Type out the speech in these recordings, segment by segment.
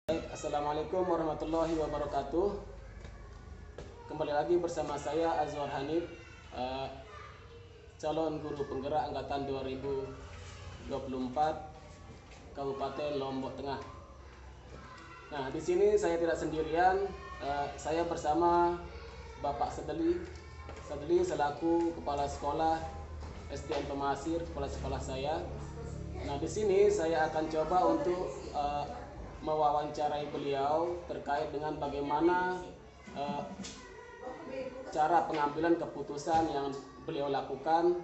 Assalamualaikum warahmatullahi wabarakatuh. Kembali lagi bersama saya Azwar Hanif, calon guru penggerak angkatan 2024 Kabupaten Lombok Tengah. Nah, di sini saya tidak sendirian, saya bersama Bapak Sadli selaku kepala sekolah SDN Pemasir, kepala sekolah saya. Nah, di sini saya akan coba untuk mewawancarai beliau terkait dengan bagaimana cara pengambilan keputusan yang beliau lakukan.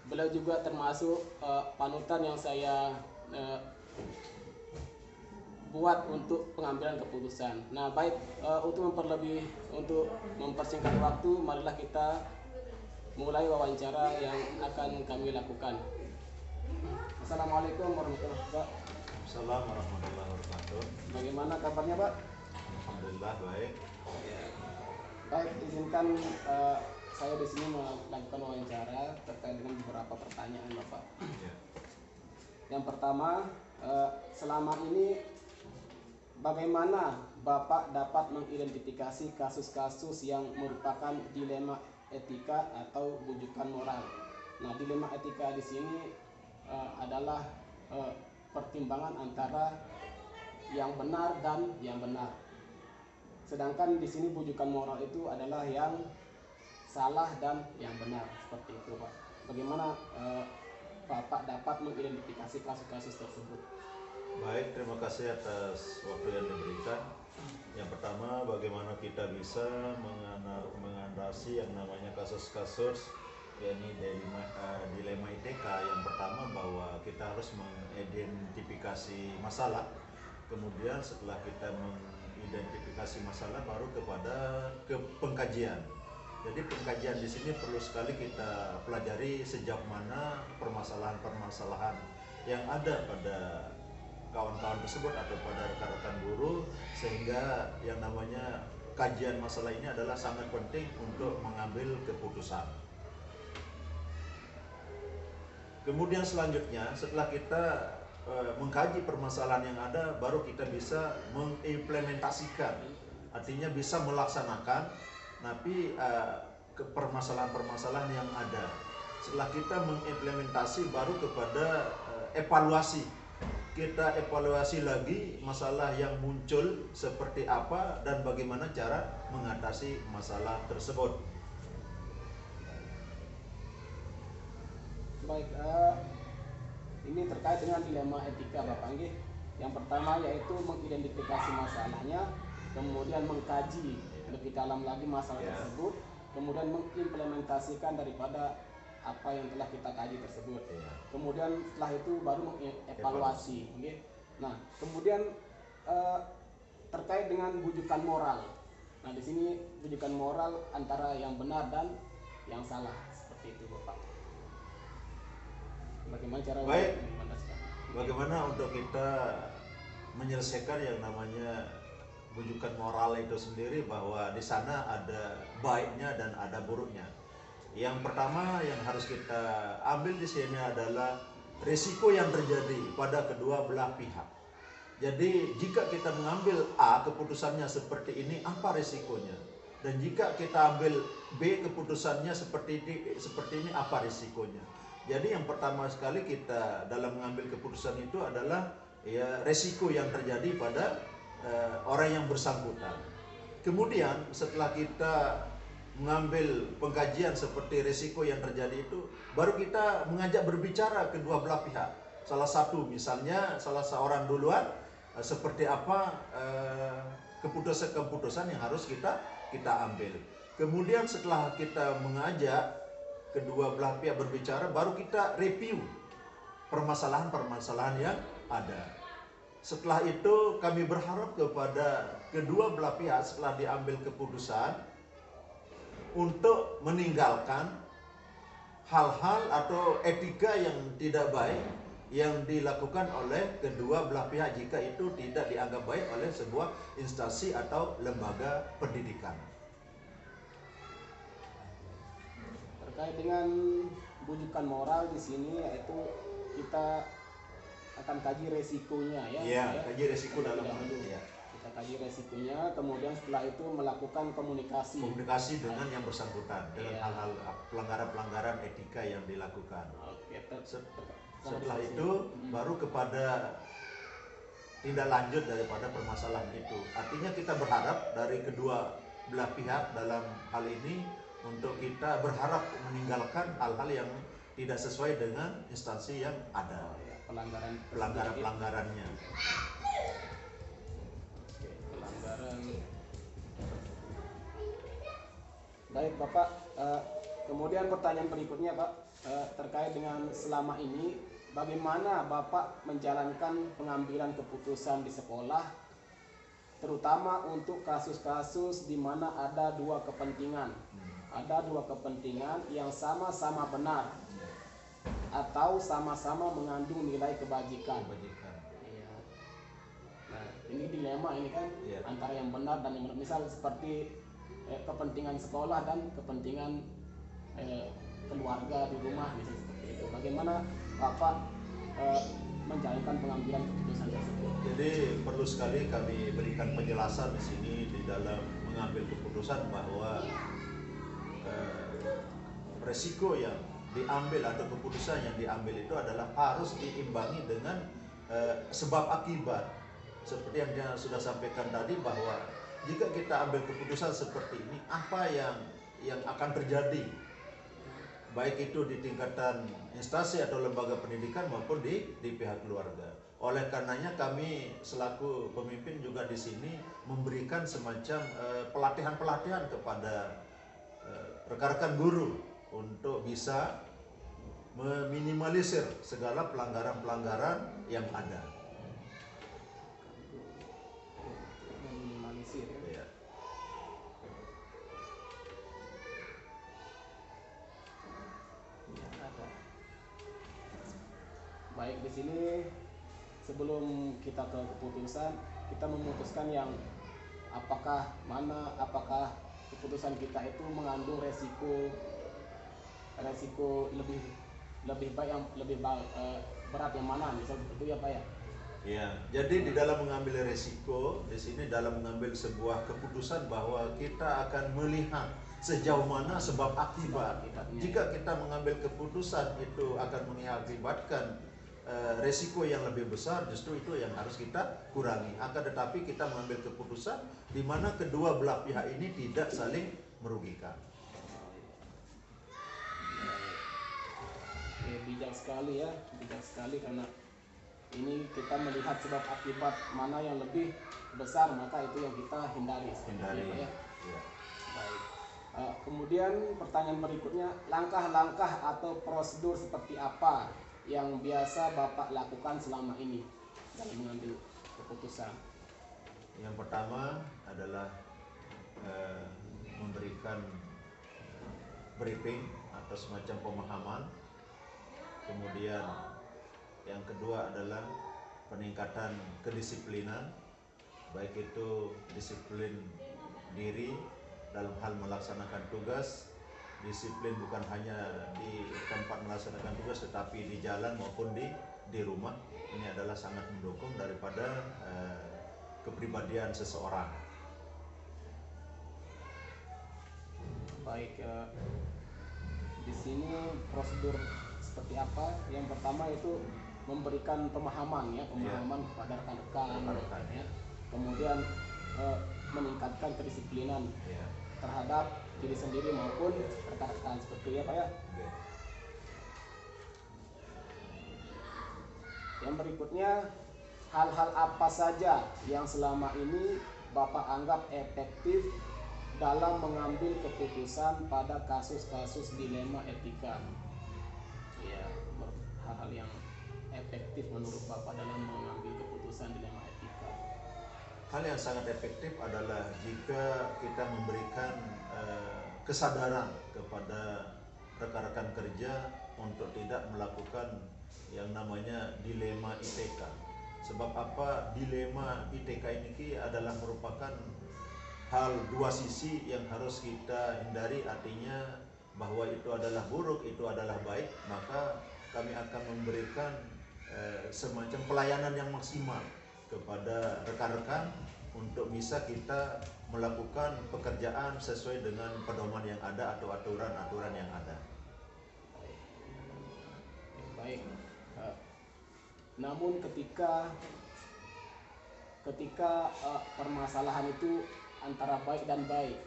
Beliau juga termasuk panutan yang saya buat untuk pengambilan keputusan. Nah, baik, untuk mempersingkat waktu, marilah kita mulai wawancara yang akan kami lakukan. Assalamualaikum warahmatullahi wabarakatuh. Assalamualaikum warahmatullahi wabarakatuh. Bagaimana kabarnya, Pak? Alhamdulillah baik. Baik, izinkan saya di sini melakukan wawancara terkait dengan beberapa pertanyaan, Bapak. Ya. Yang pertama, selama ini bagaimana Bapak dapat mengidentifikasi kasus-kasus yang merupakan dilema etika atau bujukan moral? Nah, dilema etika di sini adalah pertimbangan antara yang benar dan yang benar. Sedangkan di sini bujukan moral itu adalah yang salah dan yang benar, seperti itu, Pak. Bagaimana Bapak dapat mengidentifikasi kasus-kasus tersebut? Baik, terima kasih atas waktu yang diberikan. Yang pertama, bagaimana kita bisa mengatasi yang namanya kasus-kasus yakni dilema ITK. Yang pertama, bahwa kita harus mengidentifikasi masalah. Kemudian setelah kita mengidentifikasi masalah, baru kepada pengkajian. Jadi pengkajian di sini perlu sekali kita pelajari sejauh mana permasalahan-permasalahan yang ada pada kawan-kawan tersebut atau pada rekan-rekan guru, sehingga yang namanya kajian masalah ini adalah sangat penting untuk mengambil keputusan. Kemudian selanjutnya, setelah kita mengkaji permasalahan yang ada, baru kita bisa mengimplementasikan, artinya bisa melaksanakan tapi permasalahan-permasalahan yang ada. Setelah kita mengimplementasi, baru kepada evaluasi. Kita evaluasi lagi masalah yang muncul seperti apa dan bagaimana cara mengatasi masalah tersebut. Baik, ini terkait dengan dilema etika, Bapak. Yang pertama yaitu mengidentifikasi masalahnya, kemudian mengkaji lebih dalam lagi masalah tersebut, kemudian mengimplementasikan daripada apa yang telah kita kaji tersebut. Kemudian setelah itu baru mengevaluasi. Nah, kemudian terkait dengan bujukan moral. Nah, di sini bujukan moral antara yang benar dan yang salah, seperti itu, Bapak. Bagaimana cara bagaimana untuk kita menyelesaikan yang namanya bujukan moral itu sendiri, bahwa di sana ada baiknya dan ada buruknya. Yang pertama yang harus kita ambil di sini adalah risiko yang terjadi pada kedua belah pihak. Jadi jika kita mengambil A, keputusannya seperti ini, apa risikonya? Dan jika kita ambil B, keputusannya seperti ini, apa risikonya? Jadi yang pertama sekali kita dalam mengambil keputusan itu adalah resiko yang terjadi pada orang yang bersangkutan. Kemudian setelah kita mengambil pengkajian seperti resiko yang terjadi itu, baru kita mengajak berbicara kedua belah pihak. Salah satu, misalnya salah seorang duluan, seperti apa keputusan-keputusan yang harus kita ambil. Kemudian setelah kita mengajak kedua belah pihak berbicara, baru kita review permasalahan-permasalahan yang ada. Setelah itu kami berharap kepada kedua belah pihak setelah diambil keputusan untuk meninggalkan hal-hal atau etika yang tidak baik yang dilakukan oleh kedua belah pihak jika itu tidak dianggap baik oleh sebuah instansi atau lembaga pendidikan. Terkait dengan bujukan moral di sini, yaitu kita akan kaji resikonya, kaji resiko dalam hal itu. kaji resikonya, kemudian setelah itu melakukan komunikasi dengan yang bersangkutan dengan Iya. hal-hal pelanggaran-pelanggaran etika yang dilakukan. Oke, Setelah itu baru kepada tindak lanjut daripada permasalahan itu. Artinya kita berharap dari kedua belah pihak dalam hal ini untuk kita berharap meninggalkan hal-hal yang tidak sesuai dengan instansi yang ada. Pelanggaran-pelanggarannya. Oke, pelanggaran. Baik Bapak, kemudian pertanyaan berikutnya Pak, terkait dengan selama ini bagaimana Bapak menjalankan pengambilan keputusan di sekolah, terutama untuk kasus-kasus di mana ada dua kepentingan yang sama-sama benar atau sama-sama mengandung nilai kebajikan. Iya. Nah, ini dilema ini kan, antara yang benar dan yang benar. Misal seperti kepentingan sekolah dan kepentingan keluarga di rumah, misalnya seperti itu. Bagaimana Bapak menjalankan pengambilan keputusan tersebut? Jadi perlu sekali kami berikan penjelasan di sini di dalam mengambil keputusan bahwa resiko yang diambil atau keputusan yang diambil itu adalah harus diimbangi dengan sebab akibat. Seperti yang sudah sampaikan tadi bahwa jika kita ambil keputusan seperti ini, apa yang akan terjadi, baik itu di tingkatan instansi atau lembaga pendidikan maupun di pihak keluarga. Oleh karenanya kami selaku pemimpin juga di sini memberikan semacam pelatihan-pelatihan kepada rekan-rekan guru untuk bisa meminimalisir segala pelanggaran-pelanggaran yang ada. Meminimalisir ya. Ya. Ada. Baik, di sini sebelum kita ke keputusan, kita memutuskan yang apakah keputusan kita itu mengandung resiko lebih baik yang berat yang mana, misalnya seperti itu ya Pak ya. Ya, jadi di dalam mengambil resiko, di sini dalam mengambil sebuah keputusan bahwa kita akan melihat sejauh mana sebab akibat. Jika kita mengambil keputusan itu akan mengakibatkan resiko yang lebih besar, justru itu yang harus kita kurangi. Akan tetapi kita mengambil keputusan di mana kedua belah pihak ini tidak saling merugikan. Bijak sekali karena ini kita melihat sebab akibat mana yang lebih besar, maka itu yang kita hindari. Ya. Baik. Kemudian pertanyaan berikutnya, langkah-langkah atau prosedur seperti apa yang biasa Bapak lakukan selama ini dalam mengambil keputusan? Yang pertama adalah memberikan briefing atau semacam pemahaman. Kemudian yang kedua adalah peningkatan kedisiplinan, baik itu disiplin diri dalam hal melaksanakan tugas, disiplin bukan hanya di tempat melaksanakan tugas tetapi di jalan maupun di rumah. Ini adalah sangat mendukung daripada kepribadian seseorang. Baik, di sini prosedur seperti apa? Yang pertama itu memberikan pemahaman kepada rekan-rekan ya. Kemudian meningkatkan kedisiplinan terhadap diri sendiri maupun rekan-rekan, seperti itu ya Pak ya. Yang berikutnya, hal-hal apa saja yang selama ini Bapak anggap efektif dalam mengambil keputusan pada kasus-kasus dilema etika? Ya, hal-hal yang efektif menurut Bapak dalam mengambil keputusan dilema etika. Hal yang sangat efektif adalah jika kita memberikan kesadaran kepada rekan-rekan kerja untuk tidak melakukan yang namanya dilema ITK. Sebab apa? Dilema ITK ini adalah merupakan hal dua sisi yang harus kita hindari, artinya bahwa itu adalah buruk, itu adalah baik, maka kami akan memberikan semacam pelayanan yang maksimal kepada rekan-rekan untuk bisa kita melakukan pekerjaan sesuai dengan pedoman yang ada atau aturan-aturan yang ada. Baik. Namun ketika permasalahan itu antara baik dan baik,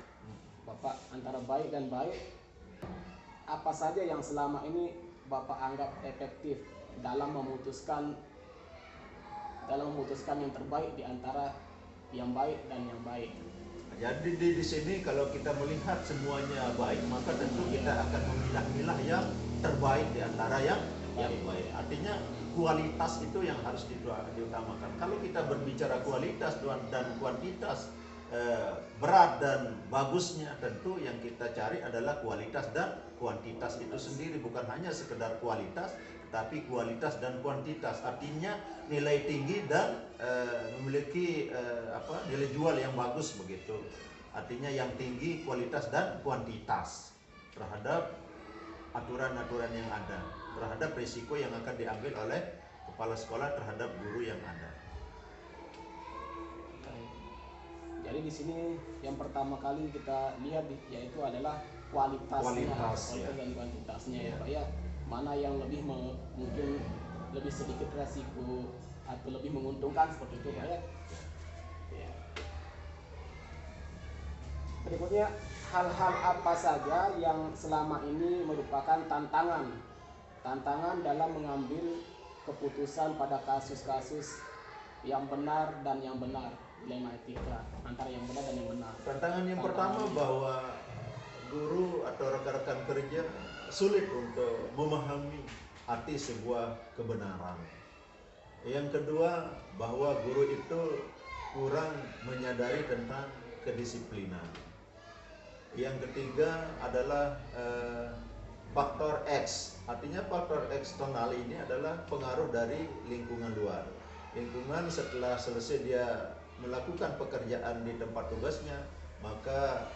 Bapak, antara baik dan baik, apa saja yang selama ini Bapak anggap efektif dalam memutuskan yang terbaik di antara yang baik dan yang baik? Jadi di sini kalau kita melihat semuanya baik, maka tentu kita akan memilah-milah yang terbaik di antara yang baik. Artinya kualitas itu yang harus diutamakan. Kalau kita berbicara kualitas dan kuantitas, berat dan bagusnya, tentu yang kita cari adalah kualitas dan kuantitas itu sendiri, bukan hanya sekedar kualitas, tetapi kualitas dan kuantitas. Artinya nilai tinggi dan memiliki nilai jual yang bagus begitu. Artinya yang tinggi kualitas dan kuantitas terhadap aturan-aturan yang ada, terhadap risiko yang akan diambil oleh kepala sekolah terhadap guru yang ada. Jadi di sini yang pertama kali kita lihat yaitu adalah kualitas ya. Dan kuantitasnya ya Pak ya. Mana yang lebih mungkin lebih sedikit resiko atau lebih menguntungkan seperti itu Pak ya. Berikutnya, hal-hal apa saja yang selama ini merupakan tantangan dalam mengambil keputusan pada kasus-kasus yang benar dan yang benar, dilema etika antara yang benar dan yang benar. Tantangan yang pertama bahwa guru atau rekan-rekan kerja sulit untuk memahami arti sebuah kebenaran. Yang kedua, bahwa guru itu kurang menyadari tentang kedisiplinan. Yang ketiga adalah faktor X. Artinya faktor eksternal ini adalah pengaruh dari lingkungan luar. Lingkungan setelah selesai dia melakukan pekerjaan di tempat tugasnya, maka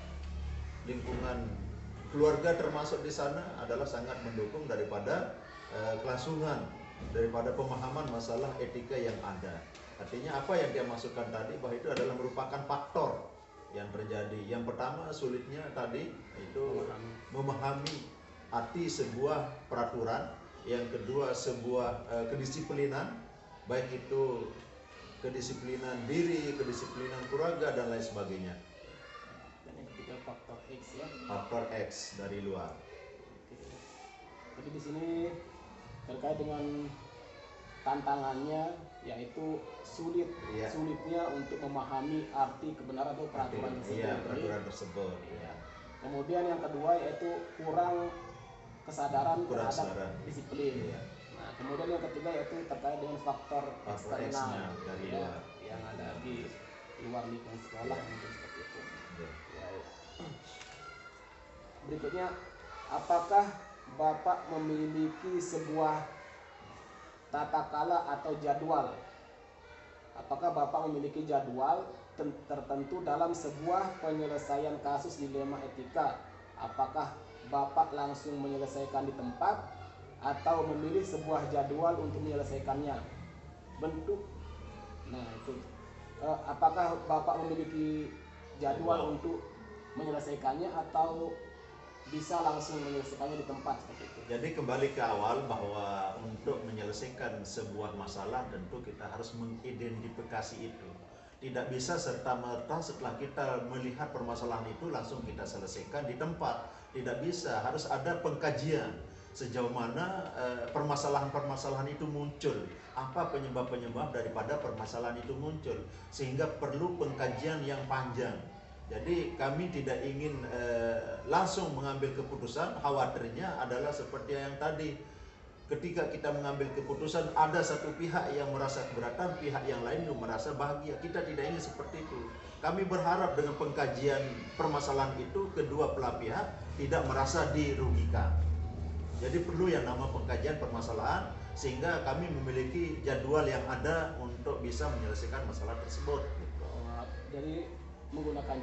lingkungan keluarga termasuk di sana adalah sangat mendukung daripada kelangsungan, daripada pemahaman masalah etika yang ada. Artinya apa yang dia masukkan tadi, bahwa itu adalah merupakan faktor yang terjadi. Yang pertama sulitnya tadi itu memahami arti sebuah peraturan. Yang kedua sebuah kedisiplinan, baik itu kedisiplinan diri, kedisiplinan keluarga dan lain sebagainya. Dan yang ketiga faktor X ya. Faktor X dari luar. Jadi di sini terkait dengan tantangannya yaitu sulitnya untuk memahami arti kebenaran atau peraturan tersebut. Iya, peraturan tersebut. Ya. Kemudian yang kedua yaitu kurang kesadaran terhadap disiplin. Iya. Nah, kemudian yang ketiga yaitu terkait dengan faktor eksternal dari ya, luar yang ada di luar lingkungan sekolah mungkin seperti itu. Ya. Berikutnya, apakah Bapak memiliki sebuah tata kala atau jadwal? Apakah Bapak memiliki jadwal tertentu dalam sebuah penyelesaian kasus dilema etika? Apakah Bapak langsung menyelesaikan di tempat atau memilih sebuah jadwal untuk menyelesaikannya? Bentuk. Nah, itu. Apakah Bapak memiliki jadwal untuk menyelesaikannya atau bisa langsung menyelesaikannya di tempat seperti itu? Jadi kembali ke awal bahwa untuk menyelesaikan sebuah masalah tentu kita harus mengidentifikasi itu. Tidak bisa serta-merta setelah kita melihat permasalahan itu langsung kita selesaikan di tempat. Tidak bisa, harus ada pengkajian sejauh mana permasalahan-permasalahan itu muncul. Apa penyebab-penyebab daripada permasalahan itu muncul. Sehingga perlu pengkajian yang panjang. Jadi kami tidak ingin langsung mengambil keputusan. Khawatirnya adalah seperti yang tadi, ketika kita mengambil keputusan ada satu pihak yang merasa keberatan, pihak yang lain yang merasa bahagia. Kita tidak ingin seperti itu. Kami berharap dengan pengkajian permasalahan itu kedua belah pihak tidak merasa dirugikan. Jadi perlu yang nama pengkajian permasalahan sehingga kami memiliki jadwal yang ada untuk bisa menyelesaikan masalah tersebut. Jadi menggunakan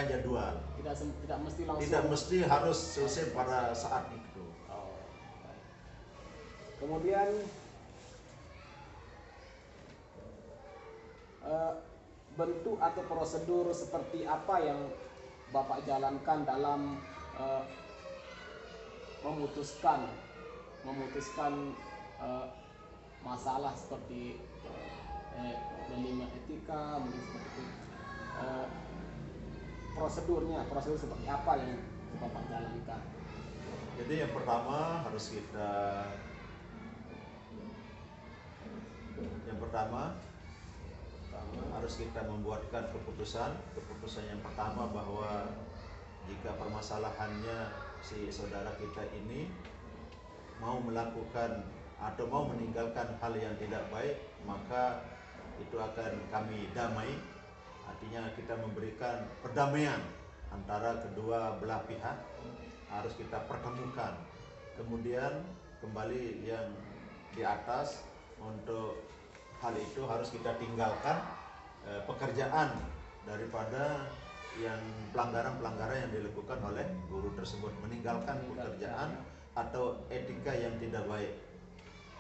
jadwal. Tidak mesti langsung. Tidak mesti harus selesai pada saat itu. Kemudian bentuk atau prosedur seperti apa yang Bapak jalankan dalam memutuskan masalah seperti dilema etika, mungkin seperti itu. Prosedur seperti apa yang Bapak jalankan? Jadi yang pertama harus kita membuatkan keputusan yang pertama bahwa jika permasalahannya si saudara kita ini mau melakukan atau mau meninggalkan hal yang tidak baik, maka itu akan kami damai. Artinya kita memberikan perdamaian antara kedua belah pihak, harus kita pertemukan. Kemudian kembali yang di atas, untuk hal itu harus kita tinggalkan pekerjaan daripada yang pelanggaran-pelanggaran yang dilakukan oleh guru tersebut, meninggalkan pekerjaan atau etika yang tidak baik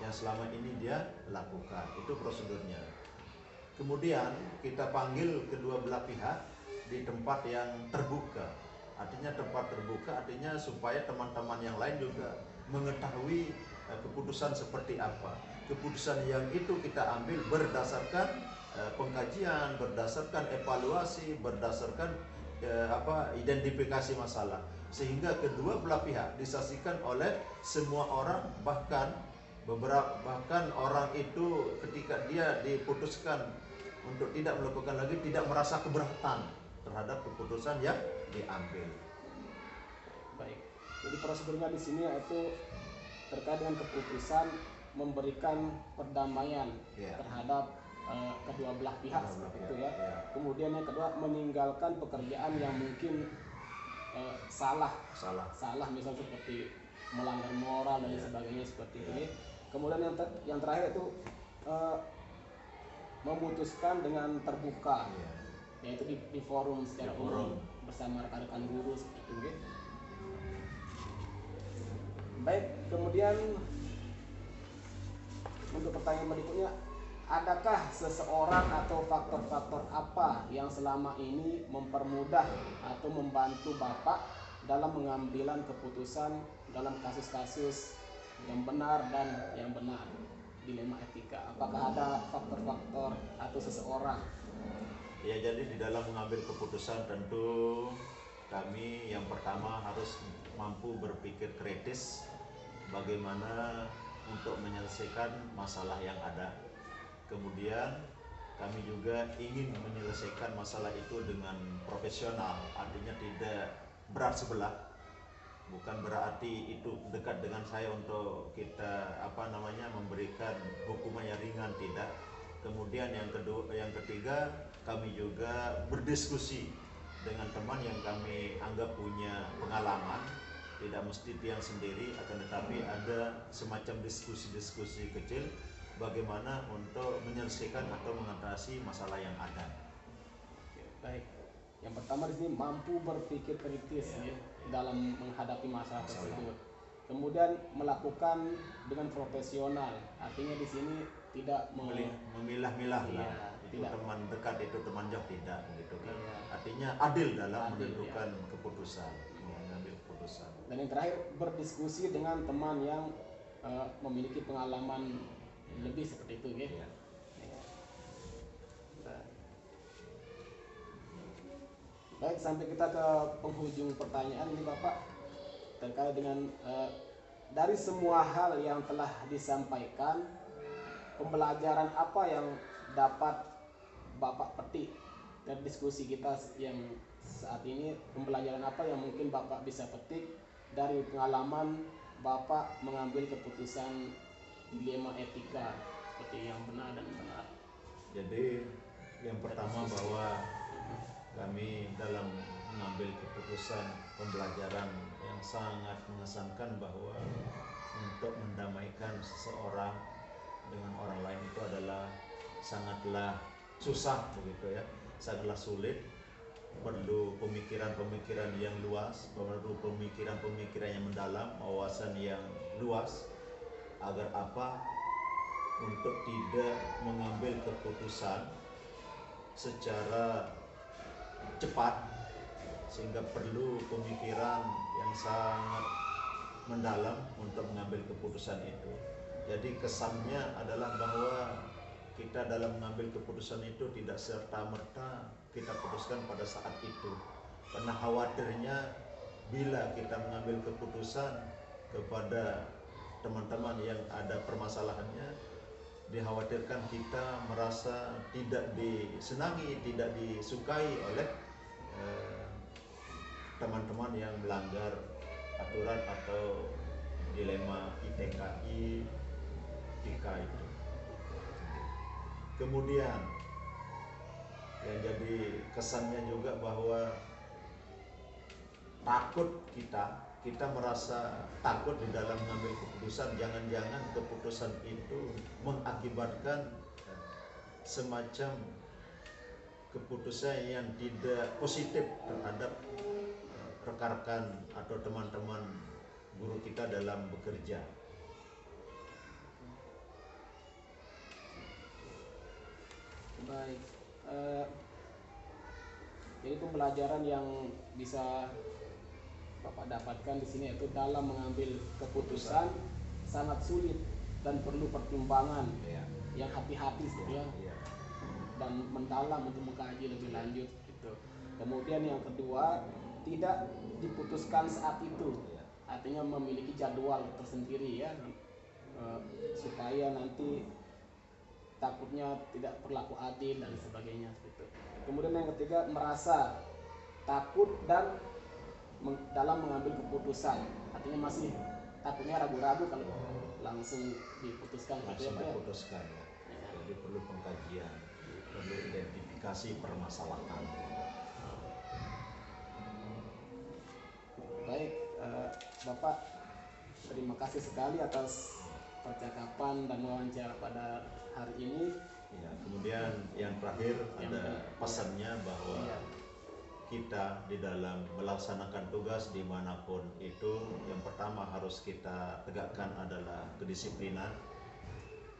yang selama ini dia lakukan. Itu prosedurnya. Kemudian kita panggil kedua belah pihak di tempat yang terbuka. Artinya tempat terbuka artinya supaya teman-teman yang lain juga mengetahui keputusan seperti apa. Keputusan yang itu kita ambil berdasarkan pengkajian, berdasarkan evaluasi, berdasarkan identifikasi masalah, sehingga kedua belah pihak disaksikan oleh semua orang, bahkan orang itu ketika dia diputuskan untuk tidak melakukan lagi, tidak merasa keberatan terhadap keputusan yang diambil. Baik. Jadi prosedurnya di sini yaitu terkait dengan keputusan memberikan perdamaian terhadap kedua belah pihak seperti itu ya. Kemudian yang kedua, meninggalkan pekerjaan yang mungkin salah misalnya seperti melanggar moral dan sebagainya seperti ini. Kemudian yang terakhir itu memutuskan dengan terbuka, yaitu di forum secara umum bersama rekan-rekan guru seperti itu. Baik, kemudian untuk pertanyaan berikutnya, adakah seseorang atau faktor-faktor apa yang selama ini mempermudah atau membantu Bapak dalam mengambilan keputusan dalam kasus-kasus yang benar dan yang benar, dilema etika? Apakah ada faktor-faktor atau seseorang? Ya, jadi di dalam mengambil keputusan tentu kami yang pertama harus mampu berpikir kritis bagaimana untuk menyelesaikan masalah yang ada. Kemudian kami juga ingin menyelesaikan masalah itu dengan profesional, artinya tidak berat sebelah. Bukan berarti itu dekat dengan saya untuk kita memberikan hukuman yang ringan, tidak. Kemudian yang ketiga, kami juga berdiskusi dengan teman yang kami anggap punya pengalaman, tidak mesti dia sendiri, akan tetapi ada semacam diskusi-diskusi kecil bagaimana untuk menyelesaikan atau mengatasi masalah yang ada. Baik. Yang pertama di sini mampu berpikir kritis dalam menghadapi masalah tersebut. Kemudian melakukan dengan profesional. Artinya di sini tidak memilah-milah lah. Itu teman dekat, itu teman jauh, tidak gitu kan. Artinya adil dalam menentukan keputusan, mengambil keputusan. Dan yang terakhir, berdiskusi dengan teman yang memiliki pengalaman lebih seperti itu, ya. Baik, sampai kita ke penghujung pertanyaan ini Bapak, terkait dengan dari semua hal yang telah disampaikan, pembelajaran apa yang dapat Bapak petik dari diskusi kita yang saat ini? Pembelajaran apa yang mungkin Bapak bisa petik dari pengalaman Bapak mengambil keputusan dilema etika seperti yang benar dan benar? Jadi yang pertama bahwa kami dalam mengambil keputusan pembelajaran yang sangat mengesankan bahwa untuk mendamaikan seseorang dengan orang lain itu adalah sangatlah susah begitu ya, sangatlah sulit. Perlu pemikiran-pemikiran yang luas, perlu pemikiran-pemikiran yang mendalam, wawasan yang luas. Agar apa? Untuk tidak mengambil keputusan secara cepat, sehingga perlu pemikiran yang sangat mendalam untuk mengambil keputusan itu. Jadi kesannya adalah bahwa kita dalam mengambil keputusan itu tidak serta-merta kita putuskan pada saat itu, karena khawatirnya bila kita mengambil keputusan kepada teman-teman yang ada permasalahannya, dikhawatirkan kita merasa tidak disenangi, tidak disukai oleh teman-teman yang melanggar aturan atau dilema ITKI itu. Kemudian yang jadi kesannya juga bahwa takut kita merasa takut di dalam mengambil keputusan, jangan-jangan keputusan itu mengakibatkan semacam keputusan yang tidak positif terhadap rekan-rekan atau teman-teman guru kita dalam bekerja. Baik, jadi pembelajaran yang bisa Bapak dapatkan di sini yaitu dalam mengambil keputusan sangat sulit dan perlu pertimbangan yang hati-hati ya, dan mendalam untuk mengkaji lebih lanjut gitu. Kemudian yang kedua, tidak diputuskan saat itu, artinya memiliki jadwal tersendiri ya, supaya nanti takutnya tidak berlaku adil dan sebagainya gitu. Kemudian yang ketiga, merasa takut dan dalam mengambil keputusan, artinya masih takutnya ragu-ragu kalau langsung diputuskan gitu ya. Diputuskan ya. Jadi perlu pengkajian, perlu identifikasi permasalahan. Baik, Bapak, terima kasih sekali atas percakapan dan wawancara pada hari ini. Ya, kemudian yang terakhir ada pesannya bahwa kita di dalam melaksanakan tugas dimanapun itu, yang pertama harus kita tegakkan adalah kedisiplinan.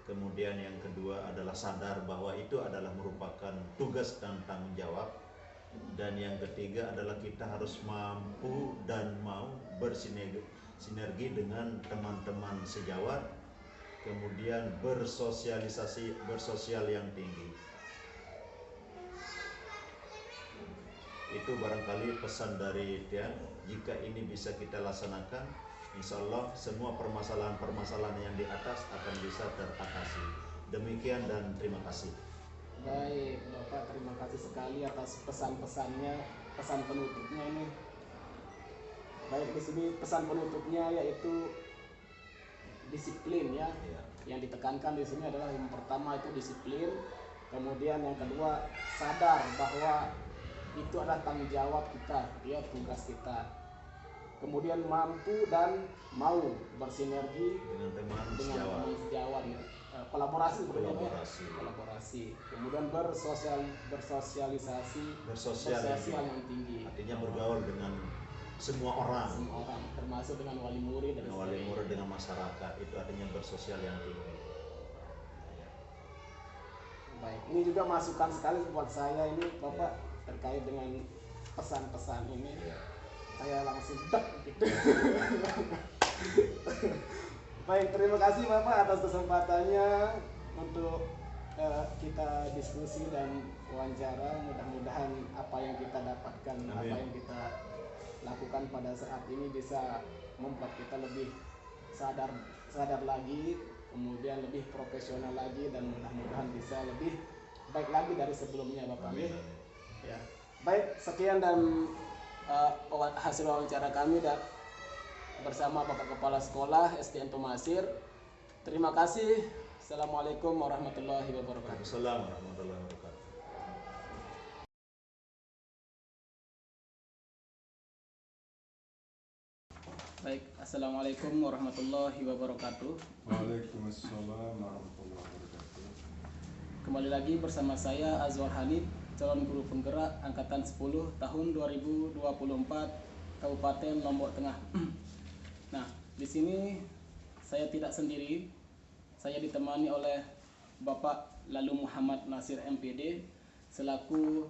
Kemudian yang kedua adalah sadar bahwa itu adalah merupakan tugas dan tanggung jawab. Dan yang ketiga adalah kita harus mampu dan mau bersinergi dengan teman-teman sejawat, kemudian bersosial yang tinggi. Itu barangkali pesan dari Tian. Jika ini bisa kita laksanakan, insya Allah semua permasalahan yang di atas akan bisa teratasi. Demikian dan terima kasih. Baik, Bapak, terima kasih sekali atas pesan-pesannya, pesan penutupnya ini. Baik, di sini pesan penutupnya yaitu disiplin ya. Yang ditekankan di sini adalah yang pertama itu disiplin, kemudian yang kedua sadar bahwa itu adalah tanggung jawab kita, ya, tugas kita. Kemudian mampu dan mau bersinergi dengan teman sejawat ya. Kolaborasi. Kemudian bersosialisasi yang tinggi, artinya bergaul dengan semua orang, termasuk dengan wali murid dengan masyarakat. Itu artinya bersosial yang tinggi. Baik, ini juga masukan sekali buat saya ini, Bapak, terkait dengan pesan-pesan ini. Saya langsung gitu. Baik, terima kasih Bapak atas kesempatannya untuk kita diskusi dan wawancara. Mudah-mudahan apa yang kita dapatkan, apa yang kita lakukan pada saat ini bisa membuat kita lebih sadar lagi, kemudian lebih profesional lagi, dan mudah-mudahan bisa lebih baik lagi dari sebelumnya, Bapak. Ya. Baik, sekian dan hasil wawancara kami bersama Bapak Kepala Sekolah SDN Tumasir. Terima kasih. Assalamualaikum warahmatullahi wabarakatuh. Assalamualaikum warahmatullahi wabarakatuh. Baik, assalamualaikum warahmatullahi wabarakatuh. Waalaikumsalam warahmatullahi wabarakatuh. Kembali lagi bersama saya Azwar Hanif, calon guru penggerak angkatan 10 tahun 2024 Kabupaten Lombok Tengah. Nah, di sini saya tidak sendiri. Saya ditemani oleh Bapak Lalu Muhammad Nasir MPD selaku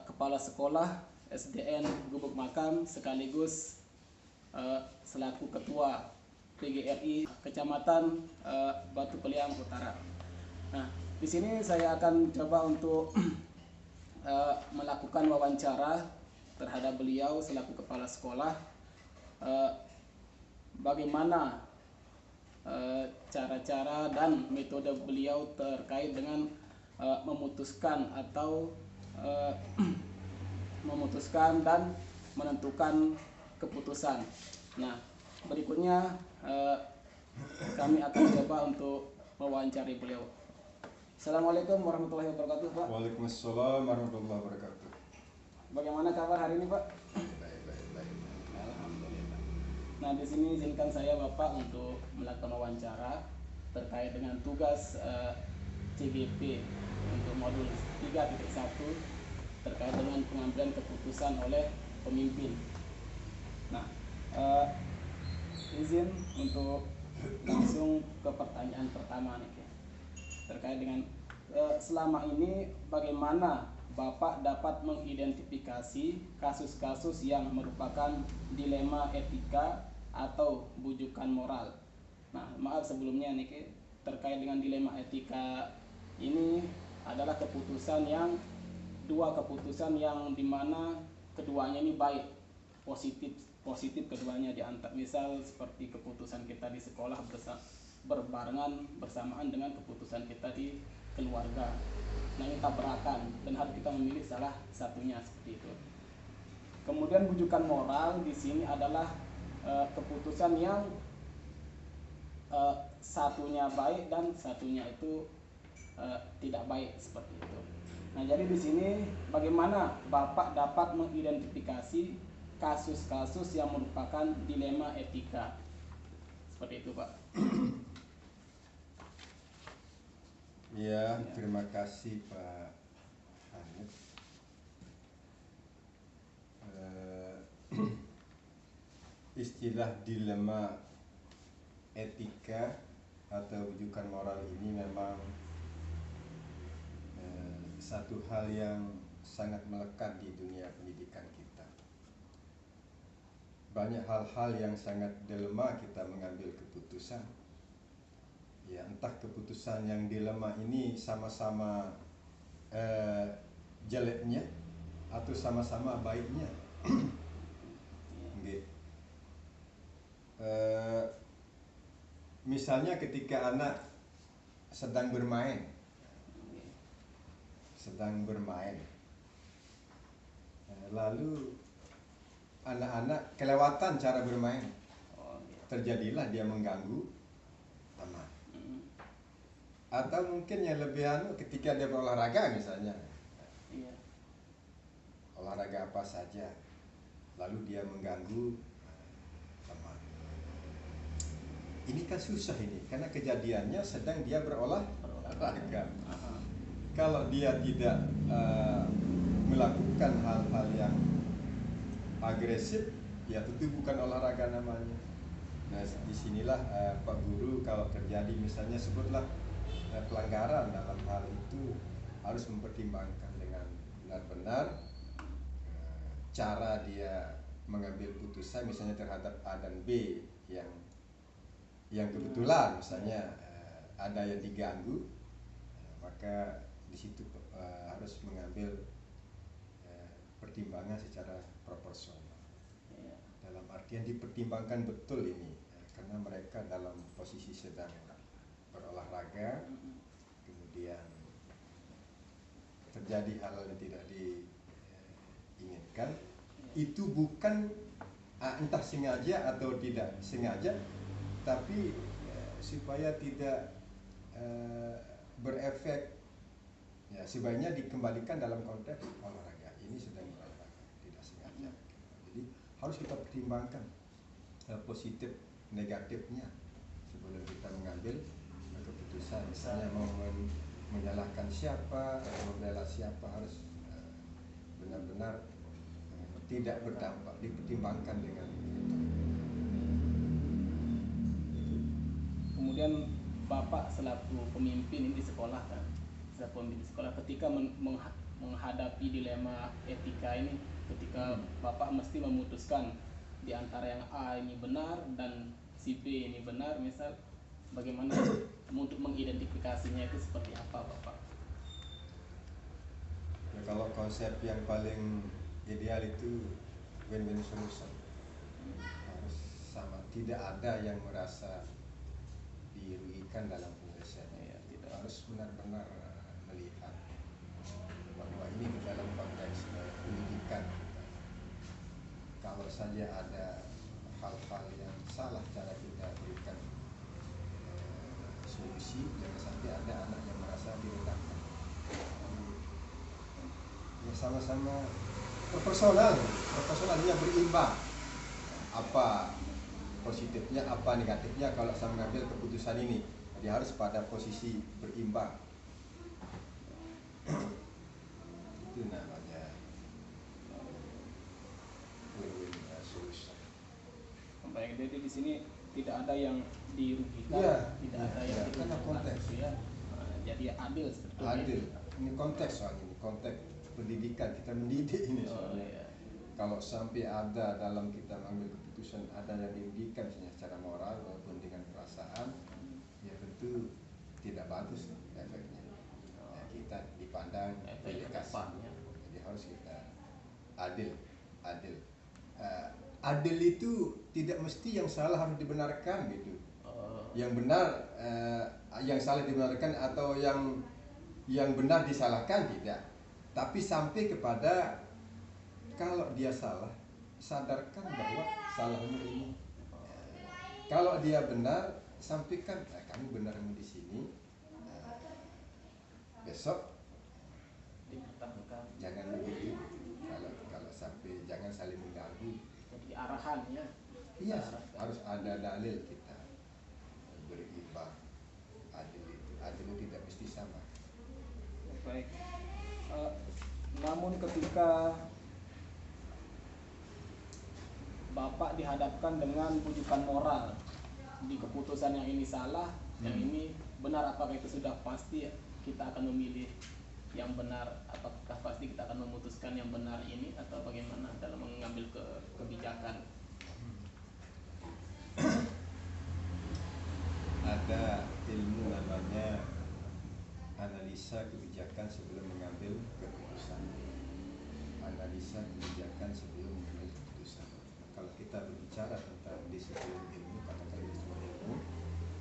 Kepala Sekolah SDN Gubuk Makam sekaligus selaku Ketua PGRI Kecamatan Batu Peliang Utara. Nah, di sini saya akan coba untuk melakukan wawancara terhadap beliau selaku Kepala Sekolah. Bagaimana cara-cara dan metode beliau terkait dengan memutuskan atau memutuskan dan menentukan keputusan. Nah, berikutnya kami akan coba untuk mewawancari beliau. Assalamualaikum warahmatullahi wabarakatuh, Pak. Waalaikumsalam warahmatullahi wabarakatuh. Bagaimana kabar hari ini, Pak? Baik. Alhamdulillah. Nah, di sini izinkan saya Bapak untuk melakukan wawancara terkait dengan tugas CGP untuk modul 3.1 terkait dengan pengambilan keputusan oleh pemimpin. Nah, izin untuk langsung ke pertanyaan pertama nih, terkait dengan selama ini bagaimana Bapak dapat mengidentifikasi kasus-kasus yang merupakan dilema etika atau bujukan moral. Nah, maaf sebelumnya nih, terkait dengan dilema etika ini adalah dua keputusan yang dimana keduanya ini baik, positif keduanya diantar. Misal seperti keputusan kita di sekolah berbarengan bersamaan dengan keputusan kita di keluarga. Nah, ini tabrakan dan harus kita memilih salah satunya seperti itu. Kemudian bujukan moral di sini adalah keputusan yang satunya baik dan satunya itu tidak baik seperti itu. Nah, jadi di sini bagaimana Bapak dapat mengidentifikasi kasus-kasus yang merupakan dilema etika seperti itu, Pak? Ya, terima kasih Pak Hanif. Istilah dilema etika atau rujukan moral ini memang satu hal yang sangat melekat di dunia pendidikan kita. Banyak hal-hal yang sangat dilema kita mengambil keputusan. Ya, entah keputusan yang dilema ini sama-sama jeleknya atau sama-sama baiknya. Misalnya ketika anak sedang bermain, lalu anak-anak kelewatan cara bermain, terjadilah dia mengganggu teman. Atau mungkin yang lebih ketika dia berolahraga misalnya, olahraga apa saja, lalu dia mengganggu teman. Ini kan susah ini, karena kejadiannya sedang dia berolahraga. Kalau dia tidak melakukan hal-hal yang agresif, ya tentu bukan olahraga namanya. Nah, disinilah Pak Guru kalau terjadi misalnya sebutlah pelanggaran dalam hal itu harus mempertimbangkan dengan benar-benar cara dia mengambil putusan misalnya terhadap A dan B yang kebetulan misalnya ada yang diganggu, maka di situ harus mengambil pertimbangan secara proporsional. Dalam artian dipertimbangkan betul ini, karena mereka dalam posisi sedang berolahraga, kemudian terjadi hal yang tidak diinginkan, itu bukan entah sengaja atau tidak sengaja, tapi supaya tidak berefek, ya sebaiknya dikembalikan dalam konteks olahraga. Ini sedang berolahraga, tidak sengaja. Jadi harus kita pertimbangkan positif negatifnya sebelum kita mengambil keputusan. Misalnya mau menyalahkan siapa atau membela siapa, harus benar-benar tidak berdampak, dipertimbangkan dengan itu. Kemudian Bapak selaku pemimpin ini di sekolah kan, mahasiswa pembimbing sekolah ketika menghadapi dilema etika ini, ketika Bapak mesti memutuskan di antara yang A ini benar dan si B ini benar, misal bagaimana untuk mengidentifikasinya itu seperti apa Bapak? Ya, kalau konsep yang paling ideal itu win-win solution, harus sama, tidak ada yang merasa dirugikan dalam penyelesaiannya. Ya, tidak. Harus benar-benar melihat bahwa ini dalam konteks pendidikan, kalau saja ada hal-hal yang salah cara kita berikan solusi, jangan sampai ada anak yang merasa direndahkan. Ya, sama-sama proporsionalnya berimbang, apa positifnya apa negatifnya kalau saya mengambil keputusan ini. Jadi harus pada posisi berimbang. Itu namanya win-win solution. Baik, jadi di sini tidak ada yang dirugikan, Iya, tidak iya, ada yang iya, karena dirugikan, konteks. ya. Jadi adil sebetulnya. Adil. Ini konteks soalnya, ini konteks pendidikan, kita mendidik ini Oh, soalnya. iya. Kalau sampai ada dalam kita mengambil keputusan ada yang dirugikan misalnya secara moral maupun dengan perasaan, ya tentu tidak bagus efeknya. Ya, kita dipandang Efek delegasi. kedepannya. Jadi harus kita adil. Adil itu tidak mesti yang salah harus dibenarkan gitu. Yang benar, yang salah dibenarkan atau yang benar disalahkan, tidak. Tapi sampai kepada kalau dia salah, sadarkan bahwa salahmu ini. Kalau dia benar, sampaikan, kamu benarmu di sini. Besok Dipertahankan. jangan begitu. Kalau sampai jangan saling mengganggu. Jadi arahan ya. Iya, Arahkan. harus ada dalil kita berimbang. Adil itu tidak mesti sama. Baik. Namun ketika Bapak dihadapkan dengan rujukan moral di keputusan yang ini salah, yang ini benar, apakah itu sudah pasti kita akan memilih yang benar, apakah pasti kita akan memutuskan yang benar ini, atau bagaimana dalam mengambil kebijakan? Ada ilmu namanya analisa kebijakan sebelum mengambil keputusan. Analisa kebijakan sebelum mengambil keputusan. Kalau kita berbicara tentang disiplin ilmu, katakan disiplin ilmu,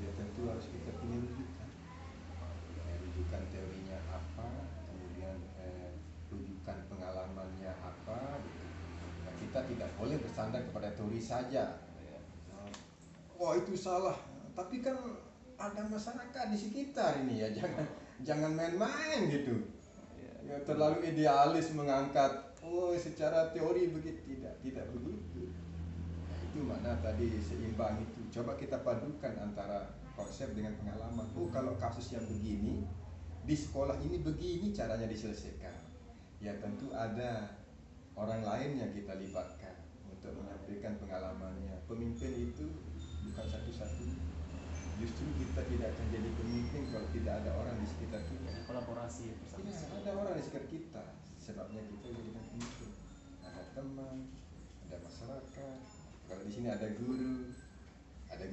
ya tentu harus kita punya rujukan. Rujukan teorinya apa, kemudian rujukan pengalamannya apa. Gitu. Nah, kita tidak boleh bersandar kepada teori saja. Wah, itu salah. Tapi kan ada masyarakat di sekitar ini ya, jangan main-main gitu. Ya, terlalu idealis mengangkat secara teori begitu, tidak begitu. Nah, itu makna tadi seimbang itu. Coba kita padukan antara konsep dengan pengalaman. Kalau kasus yang begini di sekolah ini begini caranya diselesaikan. Ya tentu ada orang lain yang kita libatkan untuk menyampaikan pengalamannya. Pemimpin itu bukan satu-satunya. Justru kita tidak akan jadi pemimpin kalau tidak ada orang di sekitar kita. Jadi kolaborasi bersama. Ya, ada orang di sekitar kita. Sebabnya kita jadikan pemimpin. Ada teman, ada masyarakat. Kalau di sini ada guru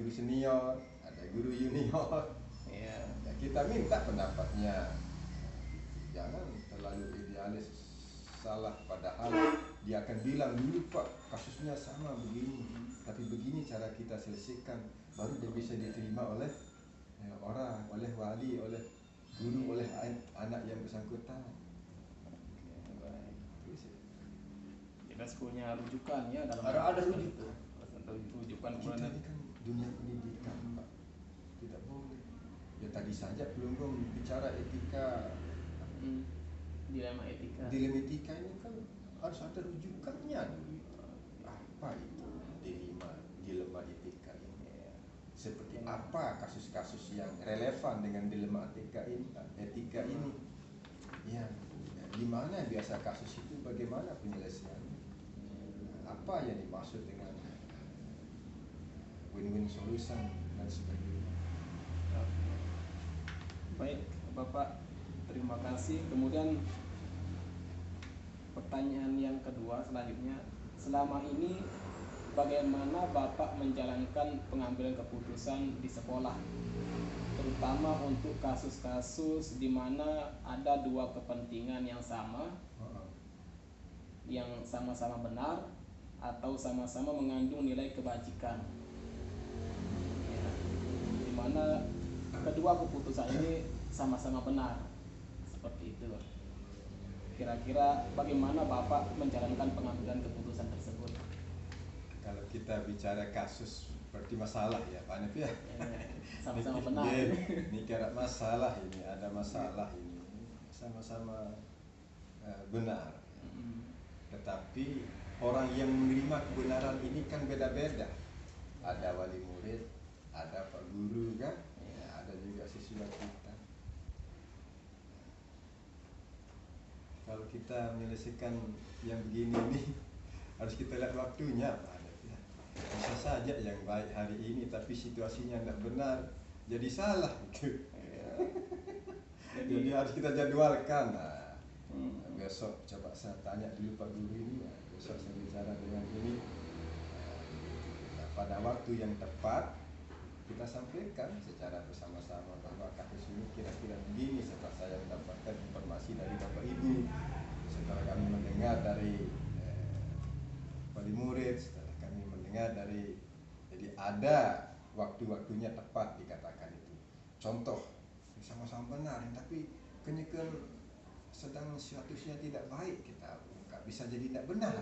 senior, ada guru junior. Ya. Ya, kita minta pendapatnya. Jangan terlalu idealis, salah, padahal dia akan bilang dulu Pak kasusnya sama begini, tapi begini cara kita selesaikan, baru dia bisa diterima oleh orang, oleh wali, oleh guru, oleh anak yang bersangkutan. Kita punya rujukan ya dalam Ada rujukan. Rujukan Kita kemudian ini kan dunia pendidikan Pak, tidak boleh. Ya tadi saja belum bicara etika. dilema etika. Dilema etika ini kan harus ada rujukannya dulu. Apa itu dilema etika ini? Seperti apa kasus-kasus yang relevan dengan dilema etika ini? Ya, di mana biasa kasus itu, bagaimana penyelesaiannya? Apa yang dimaksud dengan win-win solution dan sebagainya? Baik, Bapak, terima terima kasih. Kemudian pertanyaan yang kedua selanjutnya, selama ini bagaimana Bapak menjalankan pengambilan keputusan di sekolah, terutama untuk kasus-kasus di mana ada dua kepentingan yang sama, yang sama-sama benar atau sama-sama mengandung nilai kebajikan, ya, di mana kedua keputusan ini sama-sama benar, seperti itu. Kira-kira bagaimana Bapak menjalankan pengambilan keputusan tersebut? Kalau kita bicara kasus seperti masalah ya Pak Hanif ya, Sama-sama benar. Ini kira masalah ini, ada masalah ini, sama-sama benar. Tetapi orang yang menerima kebenaran ini kan beda-beda. Ada wali murid, ada pak guru kan, ya, ada juga siswa kita. Kalau kita menyelesaikan yang begini nih, harus kita lihat waktunya Pak Hanif ya. Bisa saja yang baik hari ini tapi situasinya tidak benar, jadi salah gitu. Jadi harus kita jadwalkan. Besok coba saya tanya dulu Pak Guru ini, besok saya bicara dengan ini. Pada waktu yang tepat kita sampaikan secara bersama-sama bahwa kasus ini kira-kira begini setelah saya mendapatkan informasi dari Bapak Ibu, setelah kami mendengar dari wali murid, setelah kami mendengar dari, jadi ada waktu-waktunya tepat dikatakan itu. Contoh sama-sama benar tapi kenyeken sedang statusnya tidak baik, kita nggak bisa jadi tidak benar.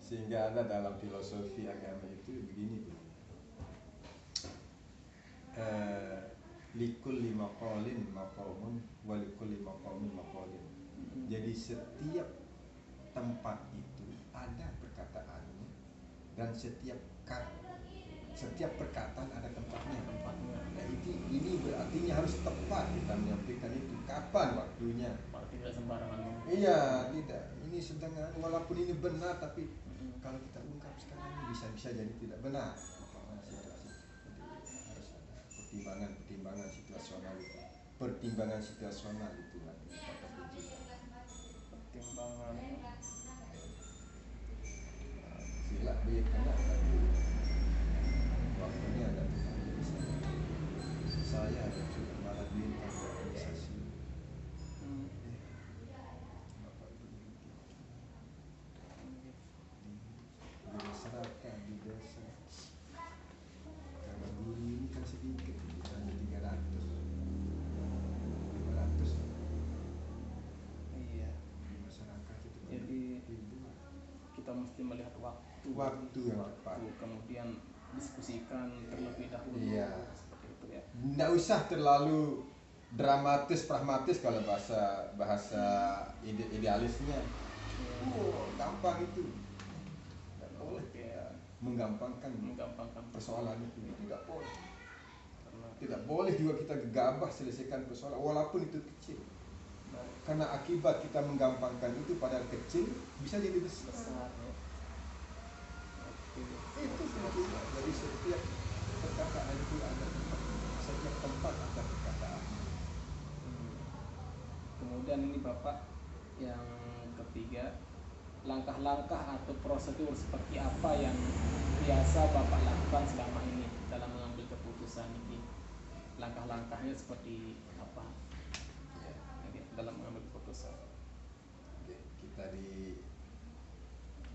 Sehingga ada dalam filosofi agama itu begini, likulli maqalin maqamun wa likulli maqamin maqalin. Jadi setiap tempat itu ada perkataannya dan setiap perkataan ada tempatnya. Nah, ini berarti harus tepat kita menyampaikan itu. Kapan waktunya? Tidak sembarangan. Iya, tidak. Ini sedang, walaupun ini benar tapi kalau kita ungkap sekarang ini bisa jadi tidak benar. Jadi harus ada pertimbangan situasional itu. Pertimbangan situasional itu lah kata kunci. Pertimbangan. Sila karena tapi waktunya ada saya yang sudah malah bintang organisasi Bapak Ibu di masyarakat, di desa. Karena guru ini kan sedikit, hanya 300 Iya. di masyarakat itu. Jadi ribuan. kita mesti melihat Waktu yang tepat. Kemudian diskusikan terlebih dahulu. Iya. Seperti itu ya. Nggak usah terlalu dramatis pragmatis kalau bahasa idealisnya. Gampang itu. Nggak boleh Ya, menggampangkan persoalan itu. Tidak boleh. Tidak boleh juga kita gegabah selesaikan persoalan walaupun itu kecil. Karena akibat kita menggampangkan itu padahal kecil bisa jadi besar. Itu sebetulnya. Jadi setiap perkataan itu ada tempat, setiap tempat ada perkataan. Kemudian ini Bapak yang ketiga, langkah-langkah atau prosedur seperti apa yang biasa Bapak lakukan selama ini dalam mengambil keputusan ini? Langkah-langkahnya seperti apa dalam mengambil keputusan? Kita di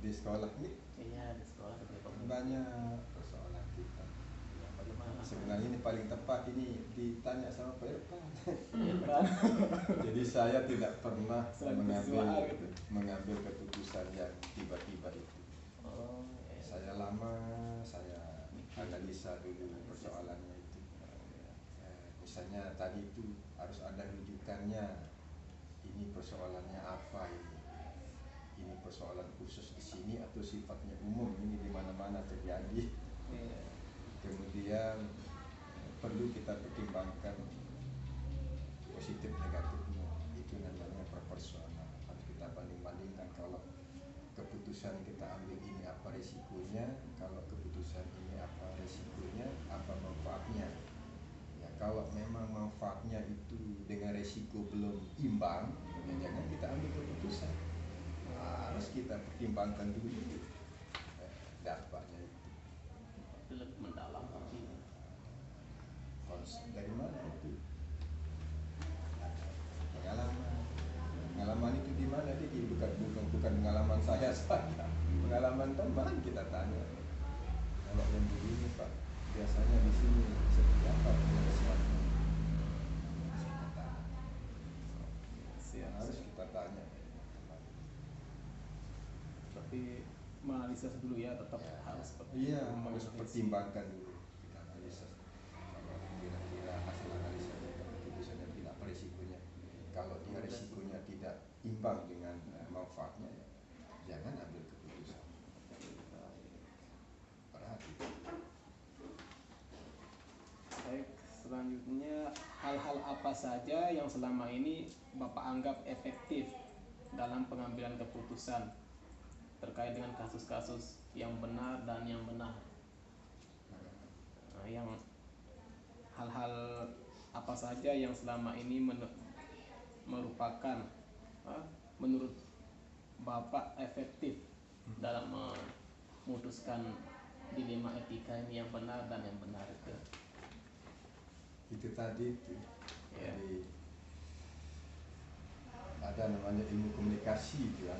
sekolah ini Iya, di sekolah banyak persoalan kita. Ya, bagaimana? Sebenarnya ini paling tepat ini ditanya sama Pak Irfan. Irfan. Jadi saya tidak pernah mengambil gitu. keputusan yang tiba-tiba itu. Saya analisa dulu persoalannya itu. Misalnya tadi itu harus ada rujukannya. Ini persoalannya apa ini? Ini persoalan khusus di sini atau sifatnya umum, ini di mana-mana terjadi. Kemudian perlu kita pertimbangkan positif negatifnya, itu namanya proporsional. Harus kita banding-bandingkan kalau keputusan kita ambil ini apa resikonya, kalau keputusan ini apa resikonya, apa manfaatnya. Ya kalau memang manfaatnya itu dengan resiko belum imbang, ya jangan kita ambil keputusan. Harus kita pertimbangkan dulu dampaknya itu. Itu lebih mendalam tapi Konsep dari mana itu? Pengalaman. Pengalaman itu di mana? Dia bukan pengalaman saya saja. Pengalaman teman kita tanya. Kalau yang begini Pak, biasanya di sini seperti apa penyelesaiannya? Kita tanya. siap, Harus siap. kita tanya. Tapi menganalisis dulu ya, tetap Ya, harus iya, harus menganalisis. pertimbangkan dulu. Kita analisis. Kalau kira-kira hasil analisa kita keputusannya tidak apa resikonya. Kalau dia resikonya tidak imbang dengan manfaatnya, ya jangan ambil keputusan. Perhatikan. Baik, selanjutnya hal-hal apa saja yang selama ini Bapak anggap efektif dalam pengambilan keputusan terkait dengan kasus-kasus yang benar dan yang benar? Yang hal-hal apa saja yang selama ini merupakan menurut Bapak efektif dalam memutuskan dilema etika ini, yang benar dan yang benar itu? Itu tadi itu. Ya. Jadi ada namanya ilmu komunikasi itu Ya,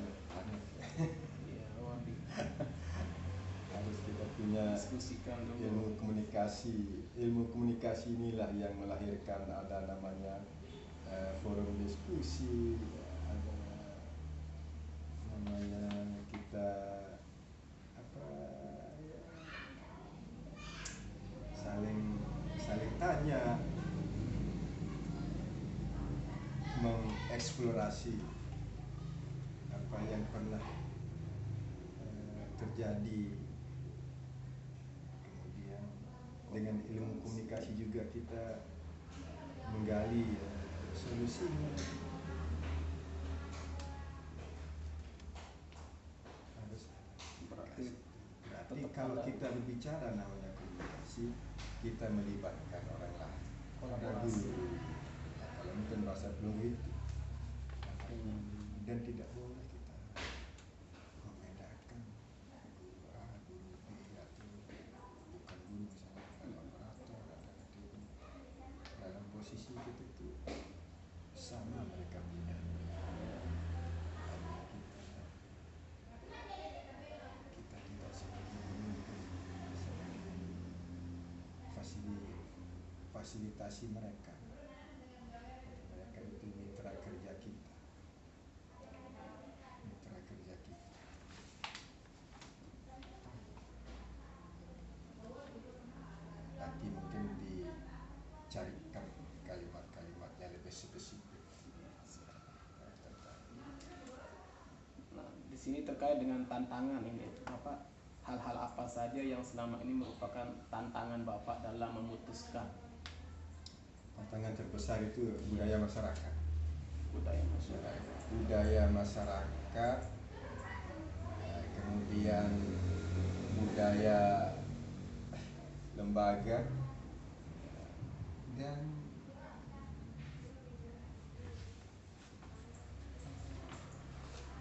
harus kita punya diskusikan dulu. ilmu komunikasi. Ilmu komunikasi inilah yang melahirkan ada namanya forum diskusi, ada namanya kita apa ya, saling tanya, mengeksplorasi apa yang pernah terjadi. Kemudian dengan ilmu komunikasi juga kita menggali solusinya. Harus Berarti berarti tetap kalau ada kita berbicara namanya komunikasi, kita melibatkan orang lain. Ada kolaborasi. guru, kalau mungkin bahasa Belanda itu, dan tidak boleh kita membedakan guru A, guru B, atau bukan guru, misalnya ada operator, ada ini. Dalam posisi kita itu sama mereka punya. Kita tidak sebagai pemimpin, sebagai fasilitasi mereka. Mereka itu mitra kerja kita. Mitra kerja kita. Nanti mungkin dicarikan kalimat-kalimatnya lebih spesifik. Nah, di sini terkait dengan tantangan ini, hal-hal apa saja yang selama ini merupakan tantangan Bapak dalam memutuskan? Tantangan terbesar itu budaya masyarakat. Budaya masyarakat, kemudian budaya lembaga, dan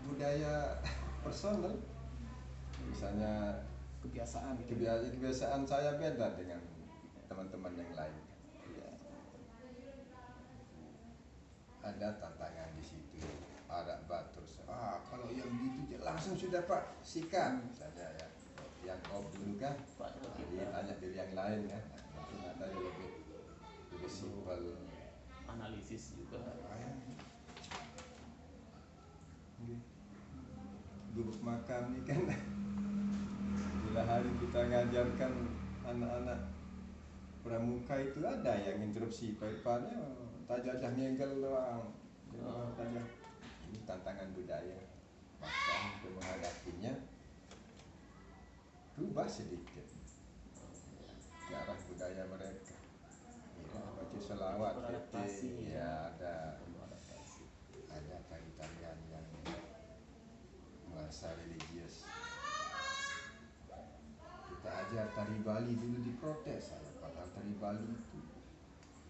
budaya personal. Misalnya kebiasaan saya beda dengan teman-teman yang lain. Ada tantangan di situ. Ada batur. Kalau yang gitu langsung sudah Pak sikat. Misalnya ya, yang dulu kan. Jadi tanya dari yang lain kan. Mungkin ada yang lebih simpel. Analisis juga. Guru makam ini kan. Bila hari kita ngajarkan anak-anak pramuka itu ada yang interupsi depannya tajajah nyenggel doang. Ini tantangan budaya. Maka untuk menghadapinya rubah sedikit ke arah budaya mereka. Ya, baca selawat, ya ada tari-tarian yang nuansa religius. Kita ajar tari Bali dulu diprotes, padahal tari Bali itu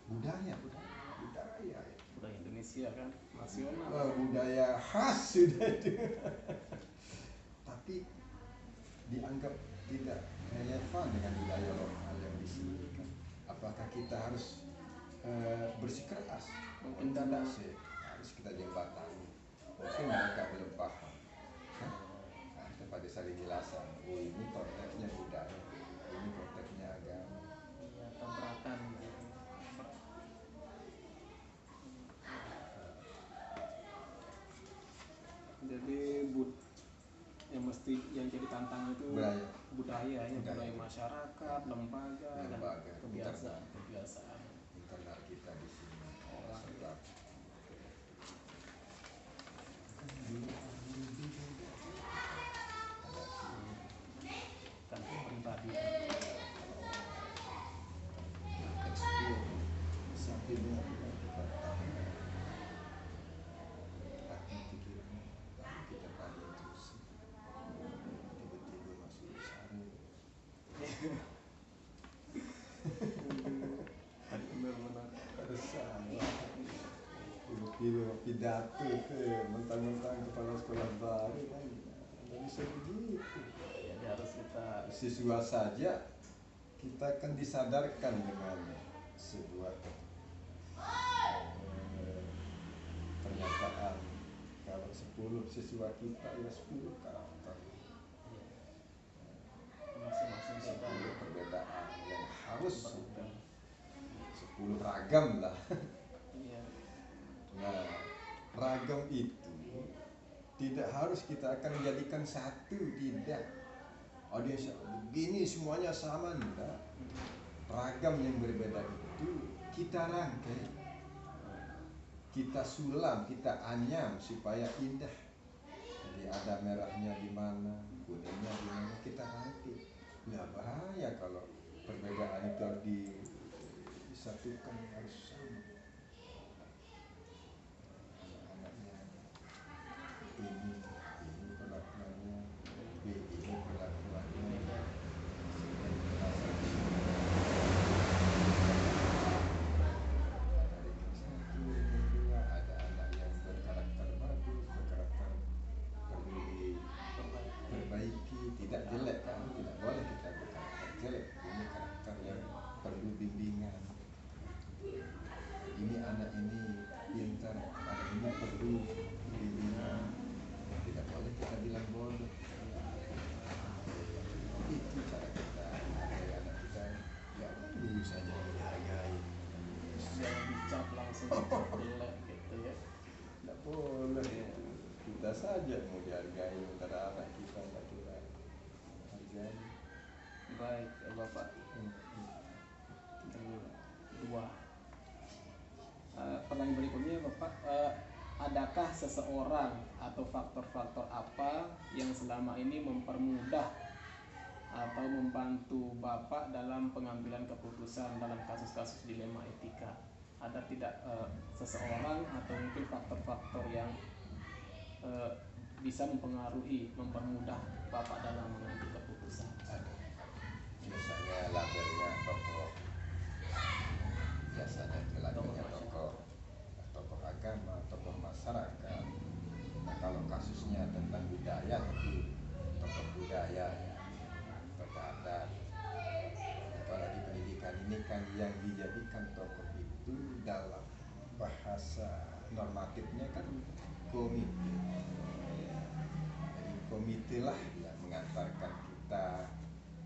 budaya ya. Budaya Indonesia kan nasional. Budaya khas sudah itu. Tapi dianggap tidak relevan dengan budaya lokal yang di sini kan. Apakah kita harus bersikeras? Mungkin Tidak sih, harus kita jembatani. Mungkin mereka belum paham. Kita pada saling jelasan. Oh, ini konteksnya budaya, ini konteksnya agama. Iya, tabrakan. Jadi yang mesti yang jadi tantangan itu budaya masyarakat, lembaga dan kebiasaan internal kita di sini. Sebab kan pribadi ekspor sampingnya kita tahu hati pikiran kita paling terus tiba-tiba masuk sari benar-benar harus salah tiba-tiba pidato ke mentang-mentang kepala sekolah baru kan nggak bisa begitu. jadi harus kita Siswa saja kita akan disadarkan dengan sebuah pernyataan kalau 10 siswa kita ya 10 karakter masing-masing kita 10 perbedaan yang harus 10 ragam lah. iya Nah, ragam itu tidak harus kita akan menjadikan satu, tidak. Oh dia begini semuanya sama, enggak. Ragam yang berbeda itu kita rangkai, kita sulam, kita anyam supaya indah. Jadi ada merahnya di mana, kuningnya di mana, kita rangkai. Nah bahaya kalau perbedaan itu harus disatukan, harus sama. Ini perlakuannya, B ini perlakuannya, ada anak yang berkarakter bagus, berkarakter perlu diperbaiki, tidak jelek kan, tidak boleh kita berkarakter jelek, ini karakter yang perlu bimbingan. Ini anak ini pintar, anak ini perlu bimbingan, tidak boleh kita bilang bodoh. Itu cara kita menghargai anak kita, ya dulu saja dihargai. jangan dicap langsung jelek gitu ya. Tidak boleh, kita saja mau dihargai, antara anak kita tidak kita hargai. Baik ya Bapak. Kedua, pertanyaan berikutnya Bapak, adakah seseorang atau faktor-faktor apa yang selama ini mempermudah atau membantu Bapak dalam pengambilan keputusan dalam kasus-kasus dilema etika? Ada tidak seseorang atau mungkin faktor-faktor yang bisa mempermudah Bapak dalam mengambil keputusan? Ada. Biasanya labelnya tokoh, biasanya itu labelnya tokoh agama, tokoh masyarakat. Nah kalau kasusnya tentang budaya, itu tokoh budaya ya, tokoh adat. Nah, kalau di pendidikan ini kan yang dijadikan tokoh itu dalam bahasa normatifnya kan komite. Jadi komite lah yang mengantarkan kita,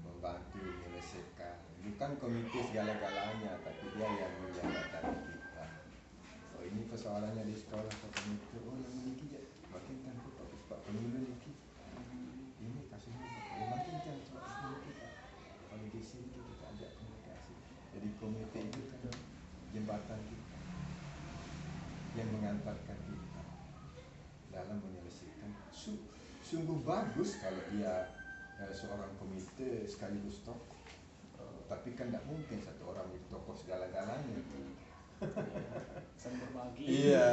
membantu menyelesaikan. Bukan komite segala-galanya, tapi dia yang menjembatani kita. Oh ini persoalannya di sekolah, Pak Komite. Oh yang memiliki ya, makin kan Pak Pemilu memiliki. Ini kasusnya Pak, makin kan Pak Pemilu Pak. Kalau di sini kita ajak komunikasi. Jadi komite itu kan jembatan kita, yang mengantarkan kita dalam menyelesaikan. Sungguh bagus kalau dia seorang komite sekaligus tokoh. Tapi kan tidak mungkin satu orang itu tokoh segala-galanya. Saling berbagi. Iya,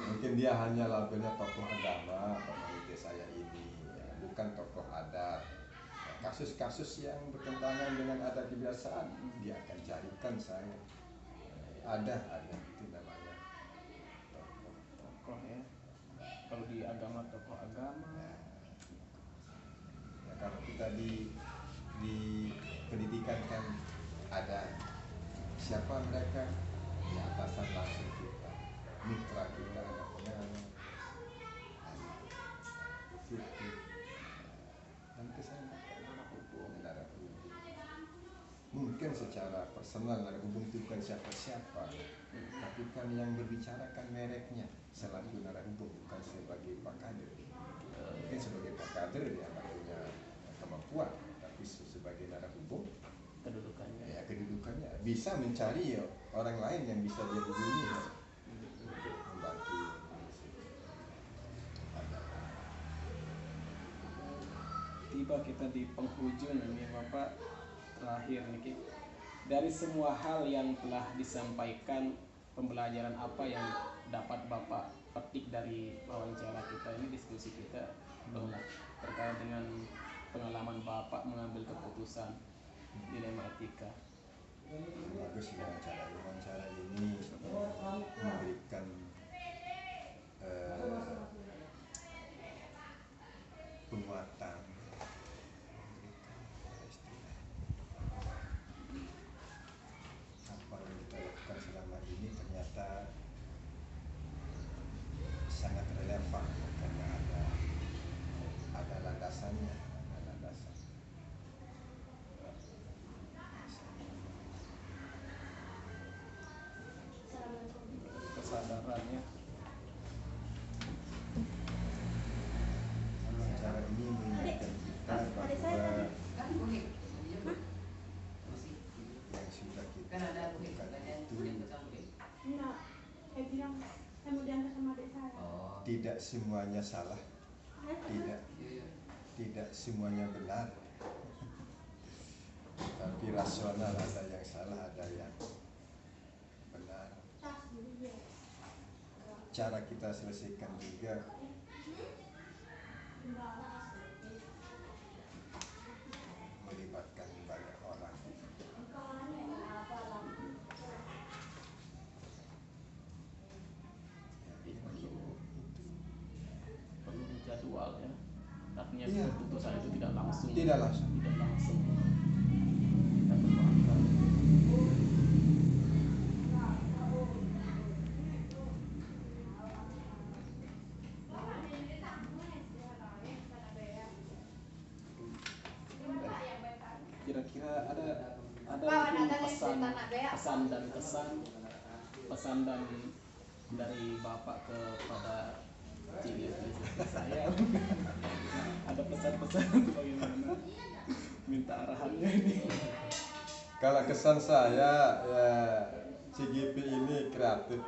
mungkin dia hanya labelnya tokoh agama, komite saya ini, ya, bukan tokoh adat. Nah, kasus-kasus yang bertentangan dengan adat kebiasaan, dia akan carikan saya. ada itu namanya tokoh. Tokoh ya. Kalau di agama tokoh agama. Ya, kalau kita di pendidikan kan ada siapa mereka, ya atasan langsung kita, mitra kita, ada pengawas, ada fikih, dan kesana menara hubung. Mungkin secara personal menara hubung itu bukan siapa-siapa, tapi kan yang berbicara kan mereknya selaku menara hubung, bukan sebagai pak kader. Mungkin sebagai pak kader dia nggak punya kemampuan, tapi sebagai menara hubung Kedudukannya. ya kedudukannya bisa mencari ya, orang lain yang bisa dia hubungi ya, untuk membantu. Tiba kita di penghujung ini Bapak, terakhir nih, dari semua hal yang telah disampaikan, pembelajaran apa yang dapat Bapak petik dari wawancara kita ini, diskusi kita terkait dengan pengalaman Bapak mengambil keputusan dilema etika? Bagus wawancara ini memberikan penguatan, apa yang kita lakukan selama ini ternyata sangat relevan karena ada landasannya, ada landasan. Kesadarannya. Wawancara ini mengingatkan kita bahwa yang sudah kita lakukan itu Enggak, saya bilang saya mau diantar sama adik saya. tidak semuanya salah, tidak semuanya benar, tapi rasional, ada yang salah, ada yang benar. Cara kita selesaikan juga melibatkan banyak orang. Perlu jadwal ya, artinya Iya. keputusan itu tidak langsung Tidak langsung. kita kembangkan. Kira-kira ada mungkin pesan dan dari Bapak kepada cilik saya. Ada pesan-pesan bagaimana, minta arahannya ini. Kalau kesan saya ya, CGP ini kreatif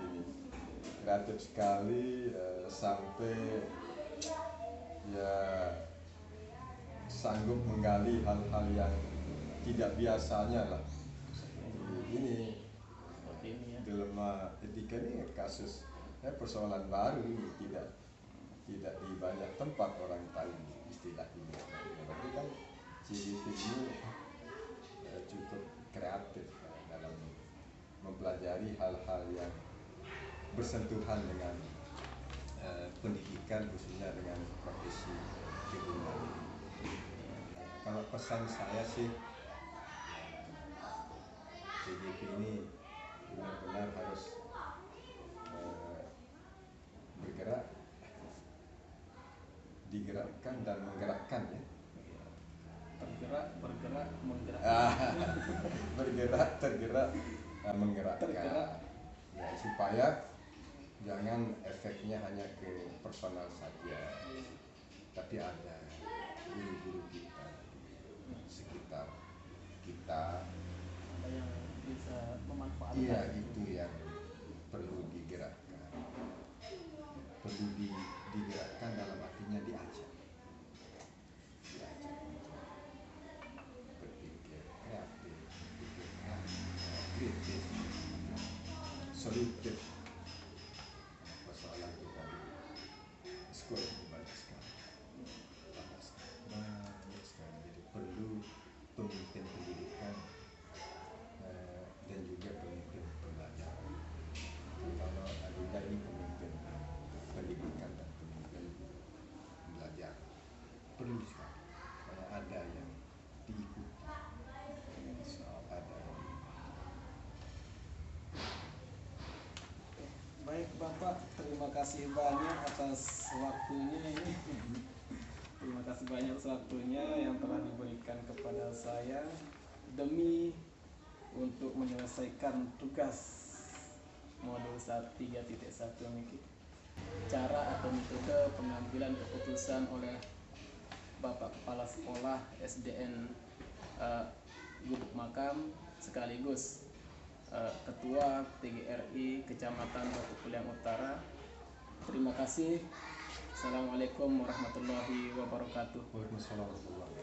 sekali, sampai ya sanggup menggali hal-hal yang tidak biasanya lah. Ini Seperti ini ya. dilema etika ini kasus persoalan baru ini, tidak di banyak tempat orang tahu istilah ini. Tapi kan CGP ini cukup kreatif dalam mempelajari hal-hal yang bersentuhan dengan pendidikan, khususnya dengan profesi keguruan. Kalau pesan saya sih, CGP ini benar-benar harus bergerak, digerakkan dan menggerakkan ya. Bergerak, menggerakkan. Tergerak, menggerakkan. Tergerak. Ya, supaya jangan efeknya hanya ke personal saja, tapi ada guru-guru kita di sekitar kita. Ada yang bisa memanfaatkan. Iya, itu yang perlu digerakkan. Perlu digerakkan dalam artinya diajak. Berpikir kreatif, berpikir kritis, solutif. Persoalan kita di sekolah itu banyak sekali. Jadi perlu pemimpin pendidikan dan juga pemimpin pembelajaran. Terima kasih banyak atas waktunya ini. Terima kasih banyak atas waktunya yang telah diberikan kepada saya demi untuk menyelesaikan tugas modul 3.1 ini. Cara atau metode pengambilan keputusan oleh Bapak Kepala Sekolah SDN Gubuk Makam sekaligus Ketua TGRI Kecamatan Batu Kuliang Utara. Terima kasih. Assalamualaikum warahmatullahi wabarakatuh. Waalaikumsalam warahmatullahi wabarakatuh.